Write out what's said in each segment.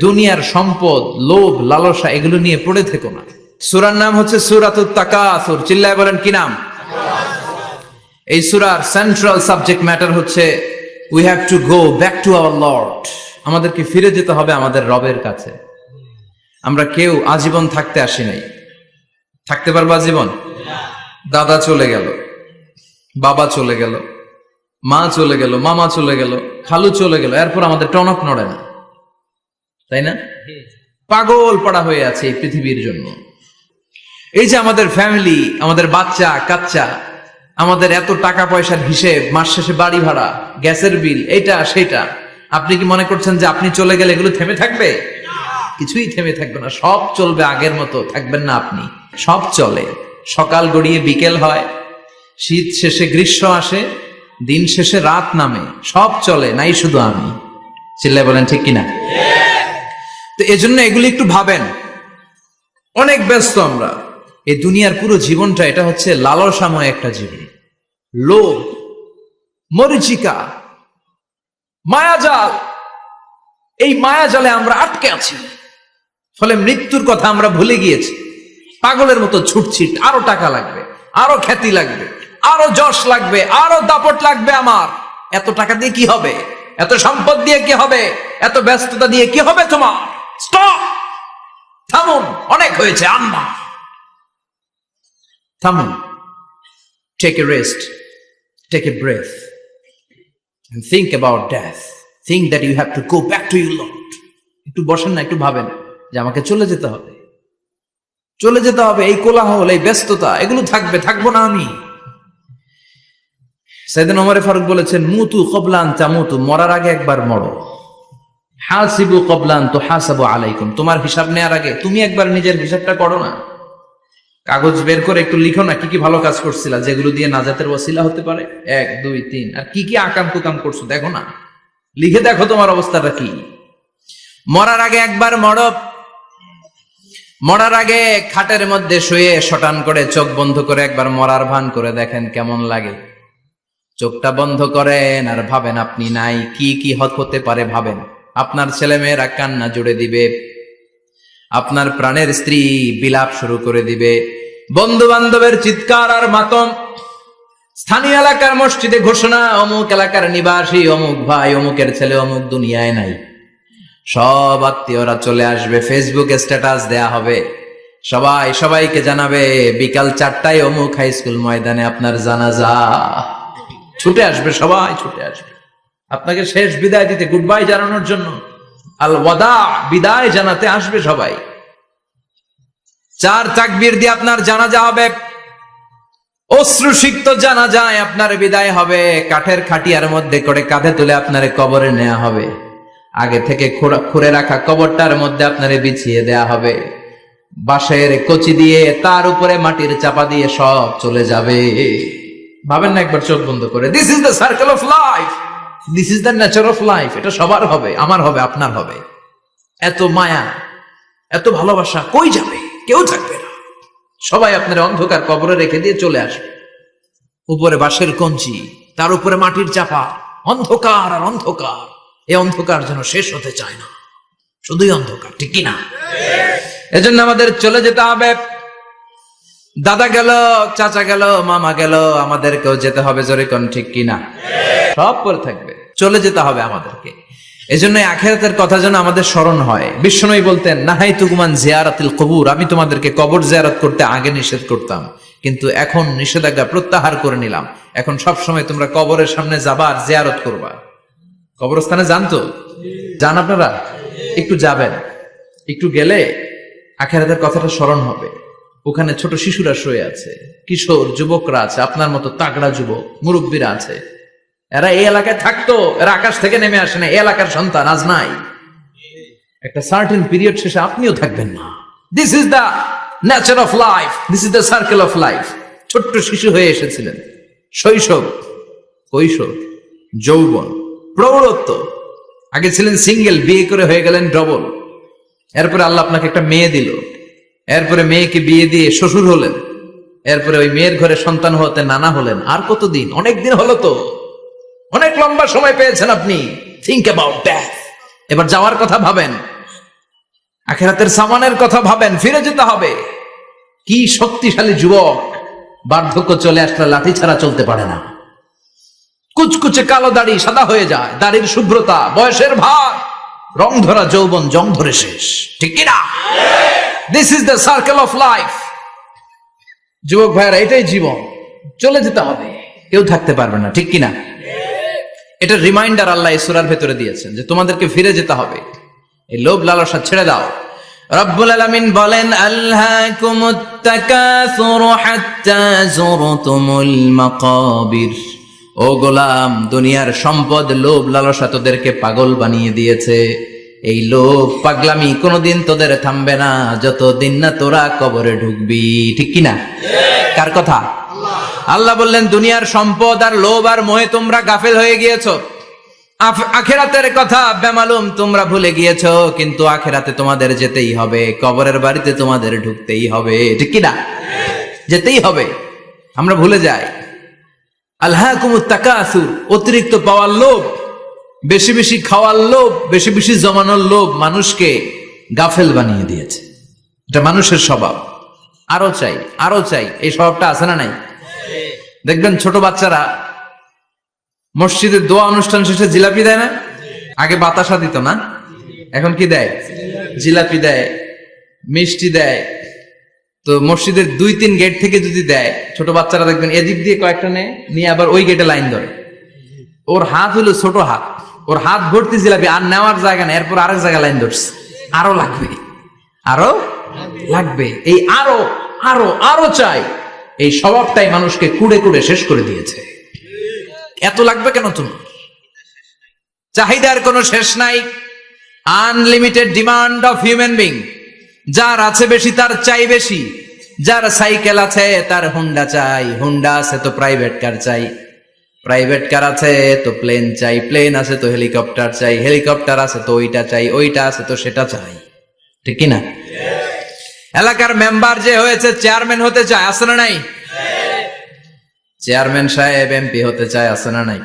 দুনিয়ার সম্পদ, লোভ, লালসা এগুলো নিয়ে পড়ে থেকো না। সূরার নাম হচ্ছে সূরাতুত তাকাসুর। চিল্লায় বলেন কি নাম? এই সূরার সেন্ট্রাল সাবজেক্ট ম্যাটার হচ্ছে we have to go back to our Lord. আমাদেরকে ফিরে যেতে হবে আমাদের রবের কাছে। আমরা কেউ আজীবন থাকতে আসি নাই। থাকতে পারবো আজীবন? দাদা চলে গেল, বাবা চলে গেল, মা চলে গেল, মামা চলে গেল, খালু চলে গেল, এরপর আমাদের টনক নড়ে না, তাই না? পাগল পড়া হয়ে আছে এই পৃথিবীর জন্য। এই যে আমাদের ফ্যামিলি, আমাদের বাচ্চা কাচ্চা, আমাদের এত টাকা পয়সার হিসেব, মাস শেষে বাড়ি ভাড়া, গ্যাসের বিল, এটা সেটা, আপনি কি মনে করছেন যে আপনি চলে গেলে এগুলো থেমে থাকবে? কিছুই থেমে থাকবে না, সব চলবে আগের মতো। থাকবেন না আপনি, সব চলে। সকাল গড়িয়ে বিকেল হয়, শীত শেষে গ্রীষ্ম আসে, দিন শেষে রাত নামে, সব চলে, নাই শুধু আমি। চিল্লায় বলেন ঠিক কিনা? তো এজন্য এগুলি একটু ভাবেন। অনেক ব্যস্ত আমরা। এই দুনিয়ার পুরো জীবনটা এটা হচ্ছে লালসাময় একটা জীবন। লোভ, মরিচিকা, মায়াজাল, এই মায়াজালে আমরা আটকে আছি। ফলে মৃত্যুর কথা আমরা ভুলে গিয়েছি। পাগলের মতো ছুটছি, আরো টাকা লাগবে, আরো খ্যাতি লাগবে, আরো যশ লাগবে, আরো দাপট লাগবে আমার। এত টাকা দিয়ে কি হবে? এত সম্পদ দিয়ে কি হবে? এত ব্যস্ততা দিয়ে কি হবে তোমার? স্টপ, থামুন, অনেক হয়েছে। আম্মা থামুন, take a rest, take a breath and think about death. Think that you have to go back to your Lord. একটু বসেন না, একটু ভাবেন যে আমাকে চলে যেতে হবে, চলে যেতে হবে। এই কোলাহল, এই ব্যস্ততা, এগুলো থাকবে, থাকবো না আমি। সাইয়েদনা ওমর ফারুক বলেছেন, মুতু ক্বাবলা আন তামুতু, মরার আগে একবার মরো। হাসিবু ক্বাবলা আন তুহাসাবু আলাইকুম, তোমার হিসাব নেওয়ার আগে তুমি একবার নিজের হিসাবটা করো না। কাগজ বের করে একটু লিখো না কি কি ভালো কাজ করছিলা, যেগুলো দিয়ে নাজাতের ওসিলা হতে পারে। 1 2 3, আর কি কি আকাম কুকাম করছো দেখো না, লিখে দেখো তোমার অবস্থাটা কি। মরার আগে একবার মরো। মরার আগে খাটের মধ্যে শুয়ে শটান করে চোখ বন্ধ করে একবার মরার ভান করে দেখেন কেমন লাগে। চোখটা বন্ধ করেন আর ভাবেন আপনি নাই, কি কি হতে পারে ভাবেন। আপনার ছেলে মেয়েরা কান্না জুড়ে দিবে, আপনার প্রাণের স্ত্রী বিলাপ শুরু করে দিবে, বন্ধু বান্ধবের চিৎকার আর মাতম, স্থানীয় এলাকার মসজিদে ঘোষণা, অমুক এলাকার নিবাসী অমুক ভাই অমুকের ছেলে অমুক দুনিয়ায় নাই। সব আত্মীয়রা চলে আসবে, ফেসবুকে স্ট্যাটাস দেয়া হবে, সবাই সবাইকে জানাবে বিকাল 4টায় অমুক হাই স্কুল ময়দানে আপনার জানাজা। ছুটে আসবে, সবাই ছুটে আসবে আপনাকে শেষ বিদায় দিতে, গুড বাই জানানোর জন্য, আল ওয়াদা, বিদায় জানাতে আসবে সবাই। 4 তাকবীর দিয়ে আপনার জানাজা হবে, অশ্রুসিক্ত জানাজায় আপনার বিদায় হবে। কাঠের খাটিয়ার মধ্যে করে কাঁধে তুলে আপনার কবরে নেওয়া হবে। আগে থেকে খুঁড়ে রাখা কবরটার মধ্যে আপনারে বিছিয়ে দেয়া হবে। বাঁশের কচি দিয়ে তার উপরে মাটির চাপা দিয়ে সব চলে যাবে। ভাবেন না একবার চোখ বন্ধ করে, this is the circle of life, this is the nature of life. এটা সবার হবে, আমার হবে, আপনার হবে। এত মায়া, এত ভালোবাসা কই যাবে? কেউ থাকবে না, সবাই আপনার অন্ধকার কবরে রেখে দিয়ে চলে আসবে। উপরে বাঁশের কঞ্চি, তার উপরে মাটির চাপা, অন্ধকার আর অন্ধকার। এই অন্ধকার যেন শেষ হতে চায় না, শুধুই অন্ধকার, ঠিক কিনা? এজন্য আমাদের চলে যেতে হবে। দাদা গেল, চাচা গেল, মামা গেল, আমাদেরকেও যেতে হবে। জোরে কোন ঠিক কিনা? সব পরে থাকবে, চলে যেতে হবে আমাদেরকে। এজন্য আখিরাতের কথা যেন আমাদের স্মরণ হয়। বিশ্বনবী বলতেন, নাহাইতুকুম আন জিয়ারাতিল কবুর, আমি তোমাদেরকে কবর জিয়ারত করতে আগে নিষেধ করতাম, কিন্তু এখন নিষেধাজ্ঞা প্রত্যাহার করে নিলাম। এখন সব সময় তোমরা কবরের সামনে যাবা আর জিয়ারত করবা। কবরস্থানে যান তো? যান আপনারা? একটু যাবেন, একটু গেলে আখিরাতের কথাটা স্মরণ হবে। ওখানে ছোট শিশুরা শুয়ে আছে, কিশোর যুবকরা আছে, আপনার মতো তাগড়া যুবক মুরব্বীরা আছে। এরা এই এলাকায় থাকতো, এরা আকাশ থেকে নেমে আসে না, এই এলাকার সন্তান আজ নাই। একটা সার্টেন পিরিয়ড শেষে আপনিও থাকবেন না। This is the nature of life, this is the circle of life. ছোট্ট শিশু হয়ে এসেছিলেন, শৈশব, কৈশোর, যৌবন, প্রৌঢ়ত্ব। আগে ছিলেন সিঙ্গেল, বিয়ে করে হয়ে গেলেন ডবল। এরপরে আল্লাহ আপনাকে একটা মেয়ে দিল, এরপরে মেয়েকে বিয়ে দিয়ে শ্বশুর হলেন, এরপরে ওই মেয়ের ঘরে সন্তান হতে নানা হলেন। আর কতদিন? অনেক দিন হলো তো, অনেক লম্বা সময় পেয়েছেন আপনি। Think about that. এবার যাওয়ার কথা ভাবেন। আখিরাতের সামানের কথা ভাবেন, ফিরে যেতে হবে। কি শক্তিশালী যুবক, বার্ধক্য চলে আসলে লাঠি ছাড়া চলতে পারে না। কুচকুচে কালো দাড়ি সাদা হয়ে যায়, দাড়ির শুভ্রতা, বয়সের ভার, রং ধরা যৌবন জং ধরে শেষ, ঠিক কিনা? This is the circle of life. যুবক ভাইয়েরা, এটাই জীবন, চলে যেতে হবে, কেউ থাকতে পারবে না, ঠিক কিনা? এটা রিমাইন্ডার আল্লাহ এই সূরার ভেতরে দিয়েছেন যে তোমাদেরকে ফিরে যেতে হবে, এই লোভ লালসা ছেড়ে দাও। রব্বুল আলামিন বলেন, আলহাকুমুত তাকাসুরু হাত্তা যুরতুমুল মাকাবির। ও গোলাম, দুনিয়ার সম্পদ, লোভ লালসা তোদেরকে পাগল বানিয়ে দিয়েছে। এই লোভ পাগলামি কোনোদিন তোদের থামবে না যতদিন না তোরা কবরে ঢুকবি, ঠিক কিনা? কার কথা? আল্লাহ বললেন, দুনিয়ার সম্পদ আর লোভ আর মোহে তোমরা গাফেল হয়ে গিয়েছো। আখিরাতের কথা বেমালুম তোমরা ভুলে গিয়েছো, কিন্তু আখিরাতে তোমাদের যেতেই হবে, কবরের বাড়িতে তোমাদের ঢুকতেই হবে, ঠিক কিনা? যেতেই হবে, আমরা ভুলে যাই। আলহাকুমুত তাকাসুর, অতিরিক্ত পাওয়ার লোভ, বেশি বেশি খাওয়ার লোভ, বেশি বেশি জমানোর লোভ মানুষকে গাফেল বানিয়ে দিয়েছে। এটা মানুষের স্বভাব, আরো চাই আরো চাই, এই স্বভাবটা আছে না নাই? দেখবেন ছোট বাচ্চারা মসজিদের দোয়া অনুষ্ঠান শেষে জিলাপি দেয় না? আগে বাতাসা দিত না, এখন কি দেয়? জিলাপি দেয়, মিষ্টি দেয়। তো মসজিদের 2-3 গেট থেকে যদি দেয়, ছোট বাচ্চারা দেখবেন এদিক দিয়ে কয়েকটা নিয়ে আবার ওই গেটে লাইন ধরে। ওর হাত হলো ছোট হাত, ওর হাত ভর্তি জিলাপি, আর নেওয়ার জায়গা নেই, এরপর আরেক জায়গায় লাইন ধরছে, আরো লাগবে, আরো লাগবে, এই আরো আরো আরো চাই। এই স্বভাবটাই মানুষকে কুড়ে কুড়ে শেষ করে দিয়েছে। এত লাগবে কেন তোমার? চাহিদার কোনো শেষ নাই। Unlimited demand of human being. যার আছে বেশি তার চাই বেশি। যার সাইকেল আছে তার হুন্ডা চাই, হুন্ডা আছে তো প্রাইভেট কার চাই, প্রাইভেট কার আছে তো প্লেন চাই, প্লেন আছে তো হেলিকপ্টার চাই, হেলিকপ্টার আছে তো ওইটা চাই, ওইটা আছে তো সেটা চাই, ঠিক কিনা? এলাকার মেম্বার যে হয়েছে চেয়ারম্যান হতে চায়, আছে না নাই? চেয়ারম্যান সাহেব এমপি হতে চায়, আছে না নাই?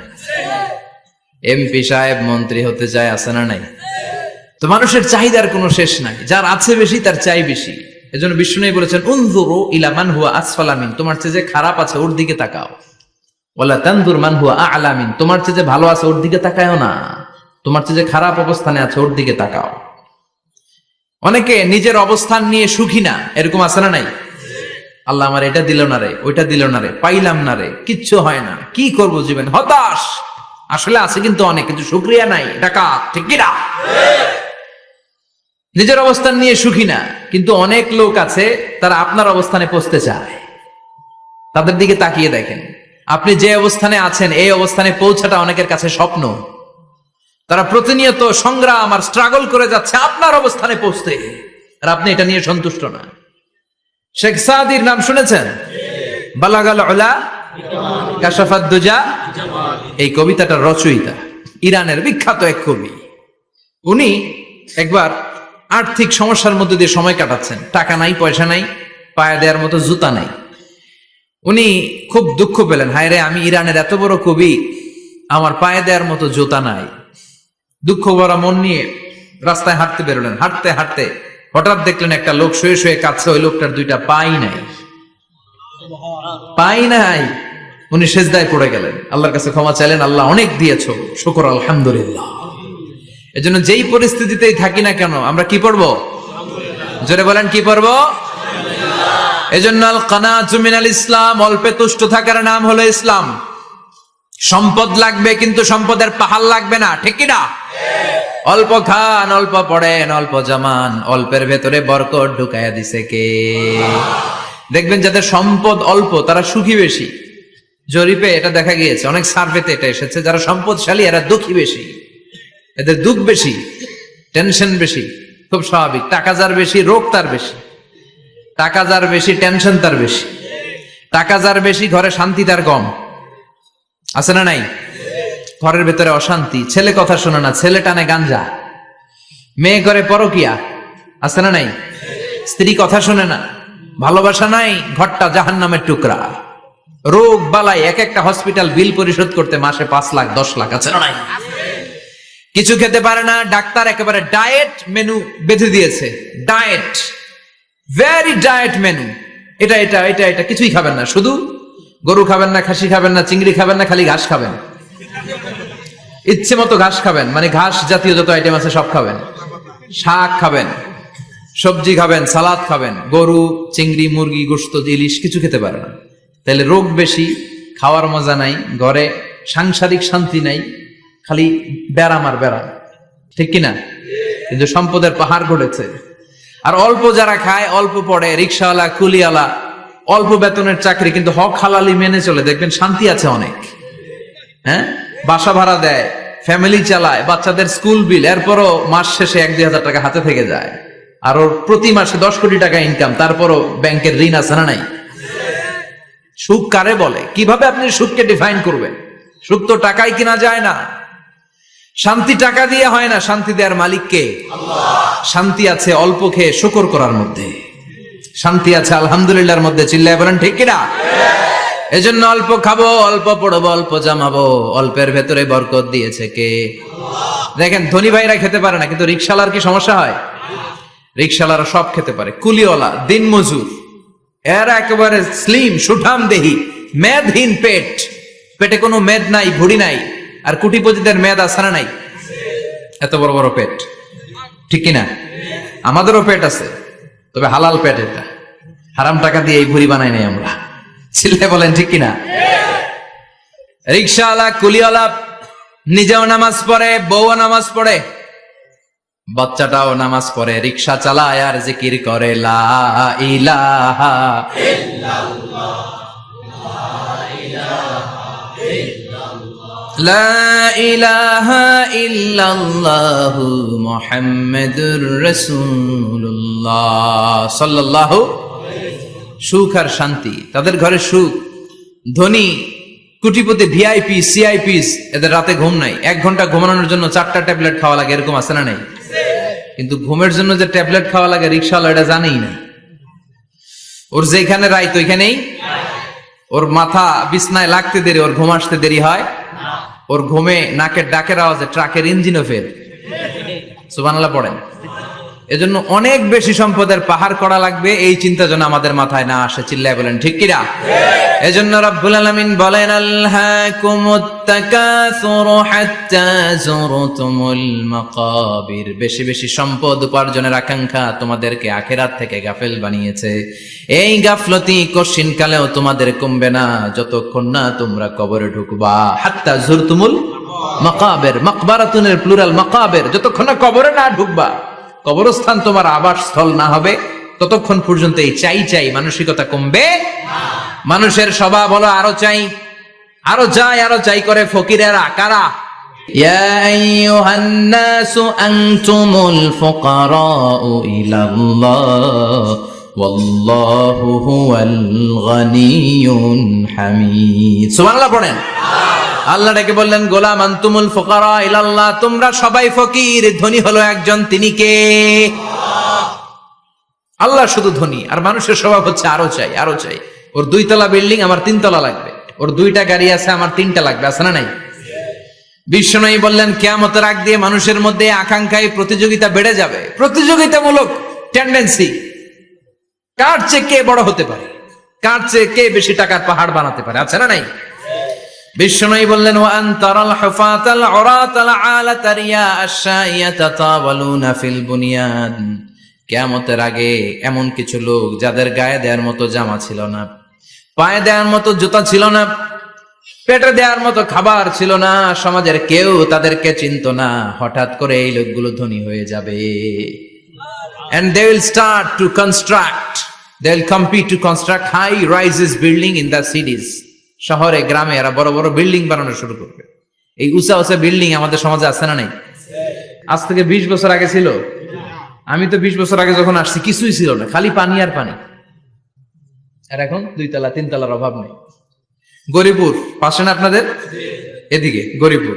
এমপি সাহেব মন্ত্রী হতে চায়, আছে না নাই? তো মানুষের চাহিদার কোনো শেষ নাই। যার আছে বেশি তার চাই বেশি। এজন্য বিষ্ণু বলেছেন, উনজুরু ইলা মান হুয়া আসফালা মিন, তোমার চেয়ে যে খারাপ আছে ওর দিকে তাকাও। ওয়ালা তানজুর মান হুয়া আ'লা মিন, তোমার চেয়ে যে ভালো আছে ওর দিকে তাকায়ও না, তোমার চেয়ে যে খারাপ অবস্থানে আছে ওর দিকে তাকাও। অনেকে নিজের অবস্থান নিয়ে সুখী না, এরকম আছে না নাই? আল্লাহ আমার এটা দিল না রে, ওইটা দিল না রে, পাইলাম না রে, কিচ্ছু হয় না, কি করব জীবন, হতাশ। আসলে আছে কিন্তু অনেক, কিন্তু শুকরিয়া নাই, ডাকাত, ঠিক কিনা? নিজের অবস্থান নিয়ে সুখী না, কিন্তু অনেক লোক আছে তারা আপনার অবস্থানে পৌঁছতে চায়। তাদের দিকে তাকিয়ে দেখেন, আপনি যে অবস্থানে আছেন এই অবস্থানে পৌঁছাটা অনেকের কাছে স্বপ্ন। তারা প্রতিনিয়ত সংগ্রাম আর স্ট্রাগল করে যাচ্ছে আপনার অবস্থানে পৌঁছতে, আর আপনি এটা নিয়ে সন্তুষ্ট না। শেখ সাদির নাম শুনেছেন? বালাগাল উলা কাশাফাদ দুজা, এই কবিতাটার রচয়িতা ইরানের বিখ্যাত এক কবি। উনি একবার আর্থিক সমস্যার মধ্যে দিয়ে সময় কাটাচ্ছেন, টাকা নাই, পয়সা নাই, পায়ে দেওয়ার মতো জুতা নাই। উনি খুব দুঃখ পেলেন, হায় রে, আমি ইরানের এত বড় কবি, আমার পায়ে দেওয়ার মতো জুতা নাই। দুঃখ ভরা মন নিয়ে রাস্তায় হাঁটতে বেরোলেন। হাঁটতে হাঁটতে হঠাৎ দেখলেন একটা লোক শুয়ে শুয়ে কাঁদছে, ওই লোকটার 2টা পাই নাই, পাই নাই। উনি সেজদায় পড়ে গেলেন, আল্লাহর কাছে ক্ষমা চাইলেন, আল্লাহ অনেক দিয়েছো, শুকর আলহামদুলিল্লাহ। এজন্য যেই পরিস্থিতিতেই থাকি না কেন আমরা কি পড়বো? জোরে বলেন, কি পড়বো? এজন্য আল কানাতু মিনাল ইসলাম, অল্পে তুষ্ট থাকার নাম হলো ইসলাম। সম্পদ লাগবে কিন্তু সম্পদের পাহাড় লাগবে না, ঠিক কিনা? অল্প খান, অল্প পড়েন, অল্প জামান, অল্পের ভেতরে বরকত ঢুকাইয়া দিছে কে? দেখবেন যাদের সম্পদ অল্প তারা সুখী বেশি। জরিপে এটা দেখা গিয়েছে, অনেক সার্ভেতে এটা এসেছে, যারা সম্পদশালী এরা দুঃখী বেশি, এদের দুঃখ বেশি, টেনশন বেশি। খুব স্বাভাবিক, টাকা যার বেশি রোগ তার বেশি, টাকা যার বেশি টেনশন তার বেশি, টাকা যার বেশি ঘরে শান্তি তার কম, আছে না নাই? ঘরের ভেতরে অশান্তি, ছেলে কথা শোনে না, ছেলে টানে গাঞ্জা, মেয়ে করে পরকিয়া, আছে না নাই? স্ত্রী কথা শোনে না, ভালোবাসা নাই, ঘরটা জাহান্নামের টুকরা। রোগ বালাই, এক একটা হসপিটাল বিল পরিশোধ করতে মাসে 5 লাখ 10 লাখ, আছে না নাই? কিছু খেতে পারে না, ডাক্তার একেবারে ডায়েট মেনু বেঁধে দিয়েছে। ডায়েট, ভেরি ডায়েট মেনু, এটা এটা এটা এটা কিছুই খাবেন না, শুধু গরু খাবেন না, খাসি খাবেন না, চিংড়ি খাবেন না, খালি ঘাস খাবেন, ইচ্ছে মতো ঘাস খাবেন, মানে ঘাস জাতীয় যত আইটেম আছে সব খাবেন, শাক খাবেন, সবজি খাবেন, সালাদ খাবেন, গরু, চিংড়ি, মুরগি, গোশত, ইলিশ কিছু খেতে পারে না। তাহলে রোগ বেশি, খাওয়ার মজা নাই, ঘরে সাংসারিক শান্তি নাই, খালি ব্যারাম আর ব্যারাম, ঠিক কিনা? কিন্তু সম্পদের পাহাড় ঘটেছে। আর অল্প যারা খায়, অল্প পড়ে, রিক্সাওয়ালা, কুলিওয়ালা, অল্প বেতনের চাকরি, কিন্তু হক হালালি মেনে চলে, দেখবেন শান্তি আছে অনেক। হ্যাঁ, বাসা ভাড়া দেয়, ফ্যামিলি চালায়, বাচ্চাদের স্কুল বিল, এরপরও মাস শেষে 1-2 হাজার টাকা হাতে থেকে যায়। আর ওর প্রতি মাসে 10 কোটি টাকা ইনকাম, তারপরও ব্যাংকের ঋণ আছে না নাই? সুখ কারে বলে? কিভাবে আপনি সুখকে ডিফাইন করবেন? সুখ তো টাকায় কিনা যায় না, শান্তি টাকা দিয়ে হয় না, শান্তি দেওয়ার মালিক কে? আল্লাহ। শান্তি আছে অল্প খেয়ে শুকর করার মধ্যে, শান্তি আছে আলহামদুলিল্লাহর মধ্যে। চিল্লায় বলেন ঠিক কিনা? এজন্য অল্প খাবো, অল্প পড়বো, অল্প জামাবো, অল্পের ভেতরে বরকত দিয়েছে কে? আল্লাহ। দেখেন ধনী ভাইরা খেতে পারে না, কিন্তু রিকশালার কি সমস্যা হয়? রিকশালারা সব খেতে পারে, কুলিওয়ালা, দিন মজুর, এরা একেবারে স্লিম সুঠাম দেহি, মেদহীন পেট, পেটে কোনো মেদ নাই, ভুড়ি নাই। আর কোটিপতিদের মেদ আছে না নাই? এত বড় বড় পেট, ঠিক কিনা? আমাদেরও পেট আছে, তবে হালাল পেট, এটা হারাম টাকা দিয়ে এই ভুড়ি বানাই নাই আমরা। চিল্লে বলেন ঠিক কিনা? রিকশাওয়ালা, কুলিওয়ালা নিজেও নামাজ পড়ে, বউও নামাজ পড়ে, বাচ্চাটাও নামাজ পড়ে, রিকশা চালায় আর জিকির করে লা ইলাহা ইল্লাল্লাহ, লা ইলাহা ইল্লাল্লাহু মুহাম্মাদুর রাসূলুল্লাহ সাল্লাল্লাহু। সুখ আর শান্তি, তাদের ঘরে সুখ। ধনী কোটিপতি, ভিআইপি, সিআইপিস, এদের রাতে ঘুম নাই, 1 ঘন্টা ঘুমানোর জন্য 4টা ট্যাবলেট খাওয়া লাগে, এরকম আছে না নাই? কিন্তু ঘুমের জন্য যে ট্যাবলেট খাওয়া লাগে রিকশাওয়ালা এটা জানেই না। ওর যেখানে রাইত ওইখানেই, ওর মাথা বিছনায় লাগতে দেরি, ওর ঘুম আসতে দেরি হয়। ওর ঘুমে নাকের ডাকের আওয়াজে ট্রাকের ইঞ্জিনও ফেল। সুবহানাল্লাহ পড়েন। এজন্য অনেক বেশি সম্পদের পাহাড় করা লাগবে, এই চিন্তা যেন আমাদের মাথায় না আসে। চিল্লায় বলেন ঠিক কিনা? এজন্য রব্বুল আলামিন বলেন আলহাকুমুত তাকাসুরু হাত্তা যুরতুমুল মাকাবির। বেশি বেশি সম্পদ উপার্জনের আকাঙ্ক্ষা তোমাদেরকে আখিরাত থেকে গাফেল বানিয়েছে। এই গাফলতি কশিন কালেও তোমাদের কমবে না যতক্ষণ না তোমরা কবরে ঢুকবা। হাত্তা যুরতুমুল মাকাবির, মাকবারাতুনের প্লুরাল মাকাবির, যতক্ষণ না কবরে না ঢুকবা, কবরস্থান তোমার আবাসস্থল না হবে, ততক্ষণ পর্যন্ত এই চাই চাই মানসিকতা কমবে। মানুষের স্বভাব হলো আরো চাই, আরো চাই, আরো চাই করে ফকিরেরা। কারা? ইয়া আইয়ুহান নাসু আনতুমুল ফুকারাউ ইলাল্লাহ ওয়াল্লাহু হুয়াল গানিয়ুল হামিদ। সুবহানাল্লাহ পড়েন। আল্লাহ ডেকে বললেন গোলাম আনতুমুল ফুকারা ইলাল্লাহ, তোমরা সবাই ফকির, ধনী হলো একজন, তিনি কে? আল্লাহ শুধু ধনী। আর মানুষের স্বভাব হচ্ছে আরো চাই, আরো চাই। ওর 2 তলা বিল্ডিং, আমার 3 তলা লাগবে, ওর 2টা গাড়ি আছে, আমার 3টা লাগবে, আছে না নাই? বিশ্বনবী বললেন কিয়ামতের আগ দিয়ে মানুষের মধ্যে আকাঙ্ক্ষায় প্রতিযোগিতা বেড়ে যাবে, প্রতিযোগিতামূলক টেন্ডেন্সি। কার চেয়ে কে বড় হতে পারে, কার চেয়ে কে বেশি টাকার পাহাড় বানাতে পারে, আছে না নাই? বিশ্বনবী বললেন ওয়া আনতারাল হুফাতাল উরাতাল আলাতা রিয়া আশ-শাইয়াতা তাওয়ালুনা ফিল বুনিয়ান। কিয়ামতের আগে এমন কিছু লোক যাদের গায়ে দেওয়ার মতো জামা ছিল না, পায়ে দেওয়ার মতো জুতা ছিল না, পেটে দেওয়ার মতো খাবার ছিল না, সমাজের কেউ তাদেরকে চিনতো না। হঠাৎ করে এই লোকগুলো ধনী হয়ে যাবে। And they will start to construct, they will compete to construct high rises building in the cities. শহরে গ্রামে এরা বড় বড় বিল্ডিং বানানো শুরু করবে। এই উঁচা উঁচা বিল্ডিং আমাদের সমাজে আছে না নাই? আজ থেকে 20 বছর আগে ছিল? আমি তো 20 বছর আগে যখন আসছি কিছুই ছিল না, খালি পানি আর পানি। আর এখন 2 তলা 3 তলার অভাব নেই। গরিপুর পাশে না আপনাদের? এদিকে গরিপুর,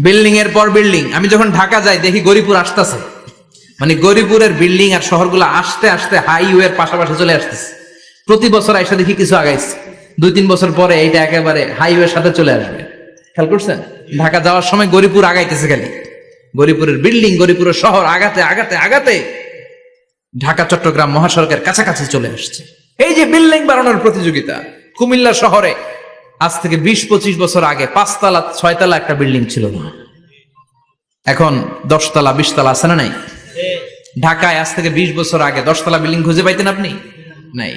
বিল্ডিং এর পর বিল্ডিং। আমি যখন ঢাকা যাই দেখি গরিপুর আসতেছে, মানে গরিপুরের বিল্ডিং আর শহরগুলো আস্তে আস্তে হাইওয়ের পাশাপাশি চলে আসতেছে। প্রতি বছর আইসা দেখি কিছু আগাইছে, 2-3 বছর পরে এইটা একেবারে হাইওয়ের সাথে চলে আসবে। খেয়াল করছেন? ঢাকা যাওয়ার সময় গরিপুর আগাইতেছে খালি। গরিপুরের বিল্ডিং, গরিপুরের শহর আগাতে আগাতে আগাতে ঢাকা চট্টগ্রাম মহাসড়কের কাছাকাছি চলে আসছে। এই যে বিল্ডিং বানানোর প্রতিযোগিতা, কুমিল্লা শহরে আজ থেকে 20-25 বছর আগে 5 তলা 6 তলা একটা বিল্ডিং ছিল না, এখন 10 তলা 20 তলা আছে না নাই? ঢাকায় আজ থেকে 20 বছর আগে 10 তলা বিল্ডিং খুঁজে পাইতেন আপনি? নাই।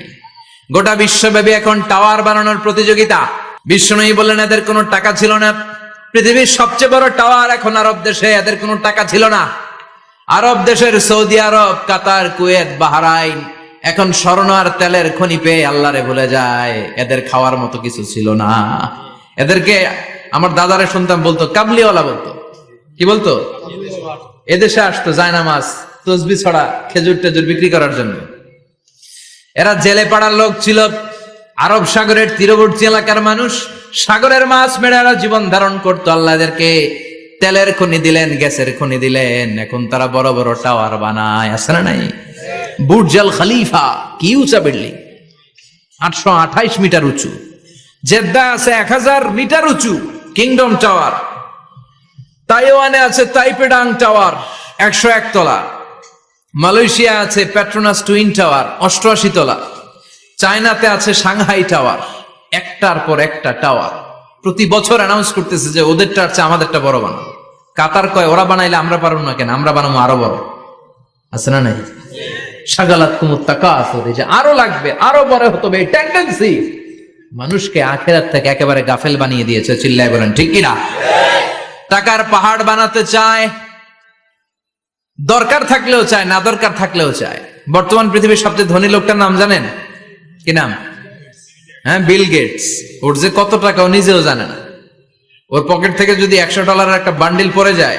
গোটা বিশ্বব্যাপী এখন টাওয়ার বানানোর প্রতিযোগিতা। বিশ্বনবী বললেন এদের কোনো টাকা ছিল না। পৃথিবীর সবচেয়ে বড় টাওয়ার এখন আরব দেশে, এদের কোনো টাকা ছিল না। আরব দেশের সৌদি আরব, কাতার, কুয়েত, বাহরাইন এখন স্বর্ণ আর তেলের খনি পেয়ে আল্লাহরে ভুলে যায়। এদের খাওয়ার মতো কিছু ছিল না। এদেরকে আমার দাদারে শুনতাম বলতো কাবলিওয়ালা, বলতো কি বলতো? এদেশে আসতো জায়নামাজ, তসবি ছড়া, খেজুর টেজুর বিক্রি করার জন্য। এরা জেলে পাড়ার লোক ছিল। আরব সাগরের তীরবর্তী এলাকার মানুষ, সাগরের মাছ মেরে এরা জীবন ধারণ করতো। আল্লাহ এদেরকে তেলের খনি দিলেন, গ্যাসের খনি দিলেন। এখন তারা বড় বড় টাওয়ার বানায়, আছে না নাই? বুর্জ আল খলিফা, কি উঁচা বিল্ডিং, 828 মিটার উঁচু। জেদ্দা আছে 1000 মিটার উঁচু কিংডম টাওয়ার। তাইওয়ানে আছে তাইপেডাং টাওয়ার 101 তলা। মালয়েশিয়া আছে পেট্রোনাস টুইন টাওয়ার 88 তলা। চায়নাতে আছে সাংহাই টাওয়ার, একটার পর একটা টাওয়ার। প্রতি বছর অ্যানাউন্স করতেছে যে ওদেরটা আছে আমাদেরটা বড় বানাবো। কাতার কয় ওরা বানাইলে আমরা পারবো না কেন, আমরা বানাবো আরো বড়, আছে না নাই? শাগালাত কুমুত তাকাসুর, যে আরো লাগবে, আরো বড় হতে হবে, এই টেন্ডেন্সি মানুষকে আখিরাত থেকে একেবারে গাফেল বানিয়ে দিয়েছে। চিল্লায় বলেন ঠিক কিনা? টাকার পাহাড় বানাতে চায়, দরকার থাকলেও চায়, না দরকার থাকলেও চায়। বর্তমান পৃথিবীর সবচেয়ে ধনী লোকটার নাম জানেন? কি নাম? হ্যাঁ, বিল গেটস। ওর যে কত টাকা ও নিজেও জানে না। ওর পকেট থেকে যদি $100 একটা বান্ডিল পড়ে যায়,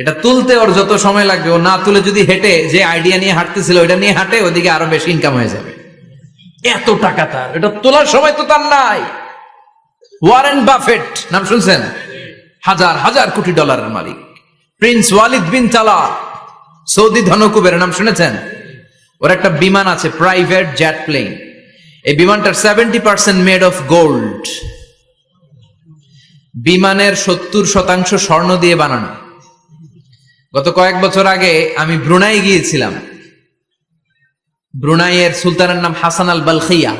এটা তুলতে ওর যত সময় লাগবে, ও না তুলে যদি হেঁটে, যে আইডিয়া নিয়ে হাঁটতেছিল ওইটা নিয়ে হাঁটে, ওদিকে আরো বেশি ইনকাম হয়ে যাবে। এত টাকা তার, এটা তোলার সময় তো তার নাই। ওয়ারেন বাফেট নাম শুনছেন? হাজার হাজার কোটি ডলারের মালিক। Prince Waleed bin Talal, Saudi ধনকুবের নাম শুনেছেন? ওর একটা বিমান আছে, প্রাইভেট জেট প্লেন। এই বিমানটার 70% মেড অফ গোল্ড। বিমানের 70% স্বর্ণ দিয়ে বানানো। গত কয়েক বছর আগে আমি ব্রুনাই গিয়েছিলাম। ব্রুনাইয়ের সুলতানের নাম হাসান আল বালখিয়া।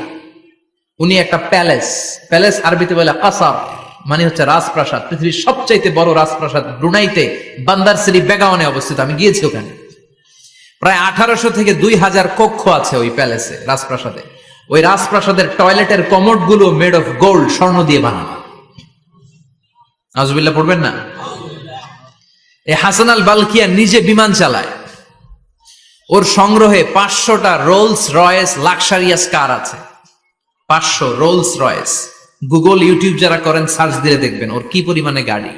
উনি একটা প্যালেস আরবিতে বলে কাসার, মানে হচ্ছে রাজপ্রাসাদ। পৃথিবীর সবচাইতে বড় রাজপ্রাসাদ ব্রুনাইতে বান্দার সিরি বেগাওয়ানে অবস্থিত। আমি গিয়েছি ওখানে। প্রায় 1800 থেকে 2000 কক্ষ আছে ওই প্যালেসে, রাজপ্রাসাদে। ওই রাজপ্রাসাদের টয়লেটের কমোড গুলো মেড অফ গোল্ড, স্বর্ণ দিয়ে বানানো। আউযুবিল্লাহ পড়বেন না? এই হাসান আল বালখিয়া নিজে বিমান চালায়। ওর সংগ্রহে 500টা রোলস রয়েস লাক্সারিয়াস কার আছে। 500 রোলস রয়েস। গুগল, ইউটিউব যারা করেন সার্চ দিয়ে দেখবেন ওর কি পরিমাণে গাড়ি।